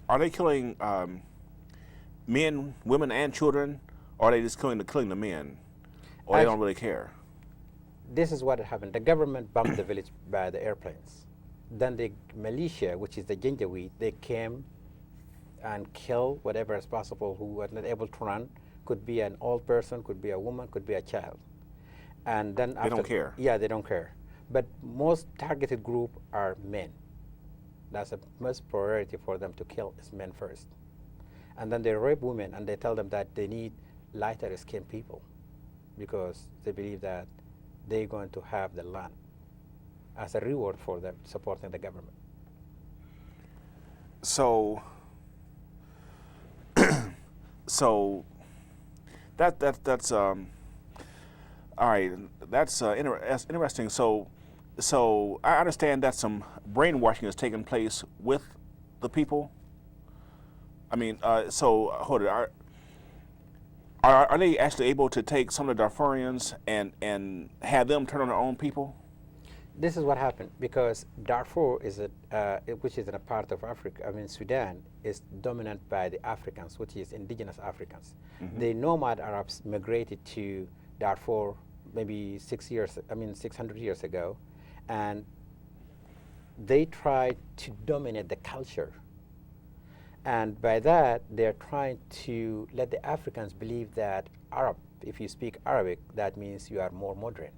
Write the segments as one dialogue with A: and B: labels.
A: are they killing men, women, and children, or are they just killing the men, or they don't really care?
B: This is what happened. The government bombed the village by the airplanes. Then the militia, which is the Janjaweed, they came and killed whatever is possible who was not able to run. Could be an old person, could be a woman, could be a child. And then
A: they don't care.
B: Yeah, they don't care. But most targeted group are men. That's the most priority for them to kill is men first. And then they rape women and they tell them that they need lighter skinned people because they believe that they're going to have the land as a reward for them supporting the government.
A: So, so that's all right. That's interesting. So I understand that some brainwashing is taking place with the people. I mean, so hold it. Are they actually able to take some of the Darfurians and have them turn on their own people?
B: This is what happened because Darfur is which is in a part of Africa. I mean, Sudan is dominant by the Africans, which is indigenous Africans. Mm-hmm. The nomad Arabs migrated to Darfur maybe 600 years ago, and they tried to dominate the culture. And by that, they're trying to let the Africans believe that if you speak Arabic, that means you are more modern,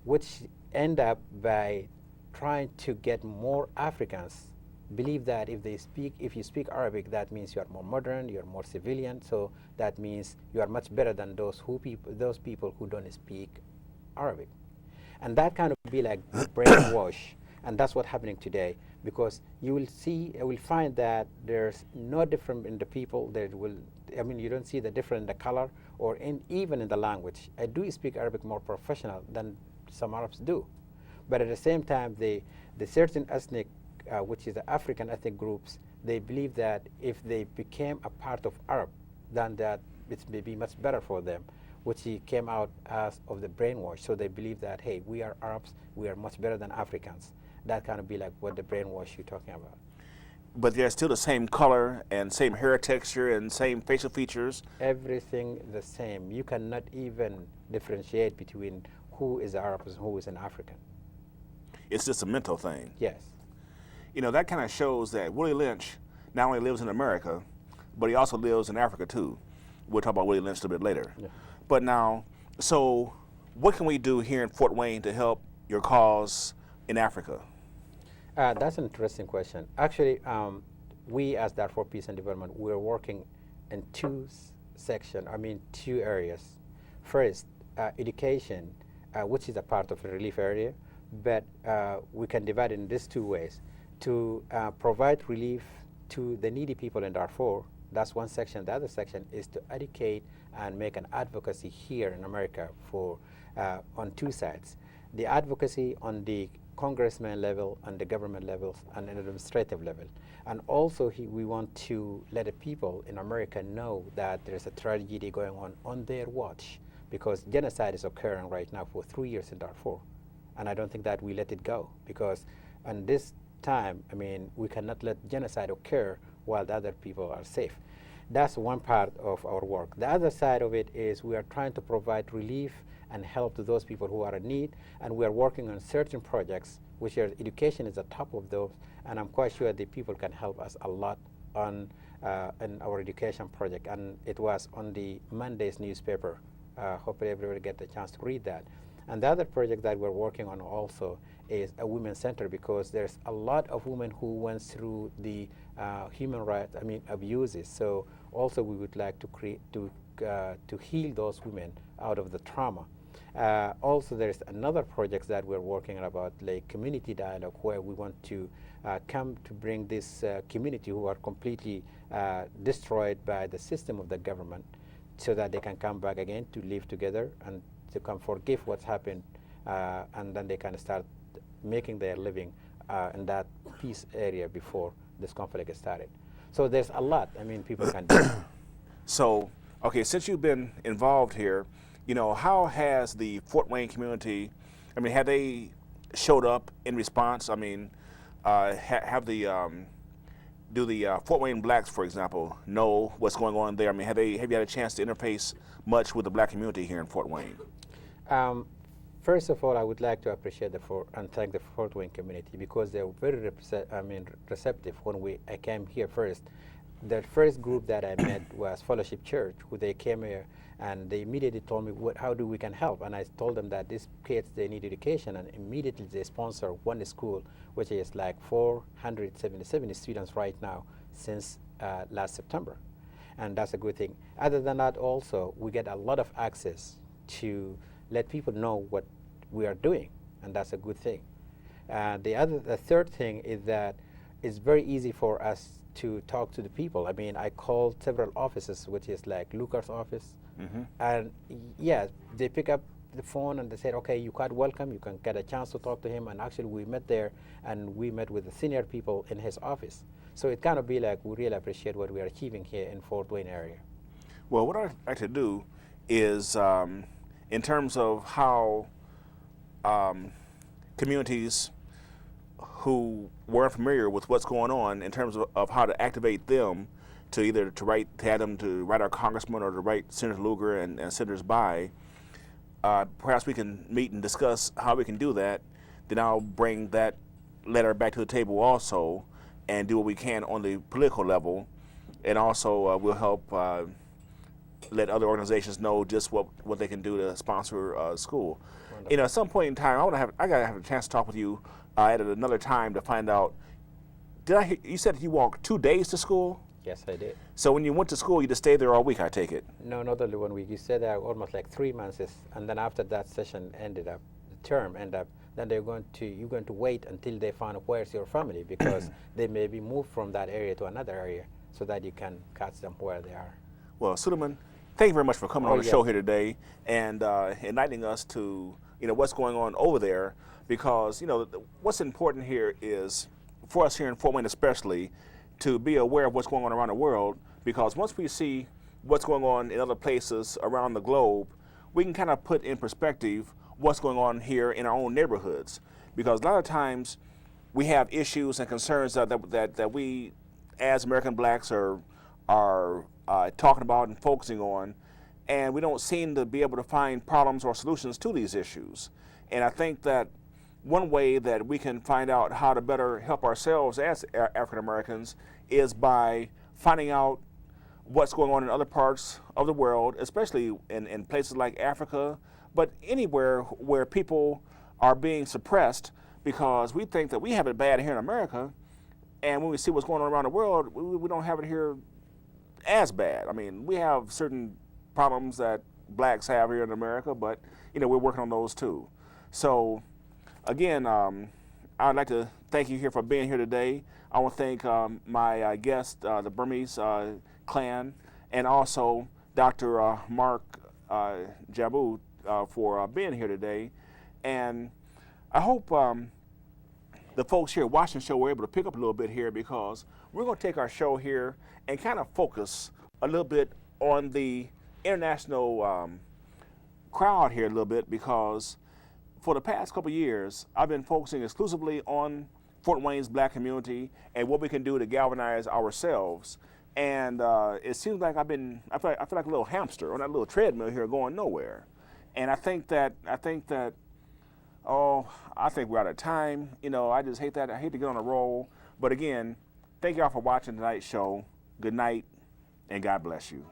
B: which end up by trying to get more Africans believe that if you speak Arabic, that means you are more modern, you are more civilian. So that means you are much better than those people who don't speak Arabic, and that kind of be like brainwash. And that's what's happening today, because you will find that there's no difference in the people. You don't see the difference in the color or even in the language. I do speak Arabic more professional than some Arabs do. But at the same time, the certain ethnic, which is the African ethnic groups, they believe that if they became a part of Arab, then that it may be much better for them, which came out as of the brainwash. So they believe that, hey, we are Arabs, we are much better than Africans. That kind of be like what the brainwash you're talking about.
A: But they're still the same color and same hair texture and same facial features?
B: Everything the same. You cannot even differentiate between who is Arab and who is an African.
A: It's just a mental thing.
B: Yes.
A: You know, that kind of shows that Willie Lynch not only lives in America, but he also lives in Africa too. We'll talk about Willie Lynch a little bit later. Yeah. But now, so what can we do here in Fort Wayne to help your cause in Africa?
B: That's an interesting question. Actually, we as Darfur Peace and Development, we're working in two areas. First, education, which is a part of the relief area, but we can divide it in these two ways. To provide relief to the needy people in Darfur, that's one section. The other section is to educate and make an advocacy here in America on two sides. The advocacy on the congressman level and the government levels and an administrative level. And also we want to let the people in America know that there's a tragedy going on their watch, because genocide is occurring right now for 3 years in Darfur. And I don't think that we let it go, because on this time, we cannot let genocide occur while the other people are safe. That's one part of our work. The other side of it is we are trying to provide relief and help to those people who are in need, and we are working on certain projects, which education is the top of those, and I'm quite sure the people can help us a lot on in our education project, and it was on the Monday's newspaper. Hopefully everybody get the chance to read that. And the other project that we're working on also is a women's center, because there's a lot of women who went through the human rights abuses. So also we would like to heal those women out of the trauma. Also, there's another project that we're working on about like community dialogue, where we want to come to bring this community who are completely destroyed by the system of the government, so that they can come back again to live together and to come forgive what's happened, and then they can start making their living in that peace area before this conflict started. So there's a lot people can do.
A: So, okay, since you've been involved here, how has the Fort Wayne community, have they showed up in response? Have the do the Fort Wayne blacks, for example, know what's going on there? I mean, have you had a chance to interface much with the black community here in Fort Wayne?
B: First of all, I would like to appreciate and thank the Fort Wayne community because they were very receptive when I came here first. The first group that I met was Fellowship Church, who they came here and they immediately told me how we can help. And I told them that these kids, they need education, and immediately they sponsor one school, which is like 477 students right now since last September. And that's a good thing. Other than that, also, we get a lot of access to let people know what we are doing, and that's a good thing. The third thing is that it's very easy for us to talk to the people. I mean, I called several offices, which is like Lucar's office, and yeah, they pick up the phone and they said, okay, you got welcome, you can get a chance to talk to him, and actually we met there, and we met with the senior people in his office. So it kind of be like we really appreciate what we are achieving here in Fort Wayne area.
A: Well, what I'd like to do is, in terms of how communities who weren't familiar with what's going on, in terms of how to activate them to either to have them to write our congressman or to write Senator Lugar and senators by, perhaps we can meet and discuss how we can do that. Then I'll bring that letter back to the table also and do what we can on the political level, and also we'll help let other organizations know just what they can do to sponsor school. Wonderful. You know, at some point in time, I gotta have a chance to talk with you at another time to find out. You said you walked 2 days to school?
B: Yes, I did.
A: So when you went to school, you just stayed there all week, I take it?
B: No, not only 1 week. You stayed there almost like 3 months, and then after that session ended up, the term ended up, then you're going to wait until they find where's your family, because they may be moved from that area to another area so that you can catch them where they are.
A: Well, Suliman, thank you very much for coming on the show here today and enlightening us to what's going on over there, because what's important here is for us here in Fort Wayne especially to be aware of what's going on around the world, because once we see what's going on in other places around the globe, we can kind of put in perspective what's going on here in our own neighborhoods, because a lot of times we have issues and concerns that we as American blacks are talking about and focusing on, and we don't seem to be able to find problems or solutions to these issues. And I think that one way that we can find out how to better help ourselves as African Americans is by finding out what's going on in other parts of the world, especially in places like Africa, but anywhere where people are being suppressed, because we think that we have it bad here in America, and when we see what's going on around the world, we don't have it here as bad. I mean, we have certain problems that blacks have here in America, but we're working on those too. So again, I'd like to thank you here for being here today. I want to thank my guest, the Burmese clan, and also Dr. Mark Jabu for being here today. And I hope the folks here watching the show were able to pick up a little bit here, because we're going to take our show here and kind of focus a little bit on the international crowd here a little bit, because for the past couple of years, I've been focusing exclusively on Fort Wayne's black community and what we can do to galvanize ourselves. And it seems like I feel like a little hamster on that little treadmill here going nowhere. And I think we're out of time. I just hate that. I hate to get on a roll. But again, thank y'all for watching tonight's show. Good night, and God bless you.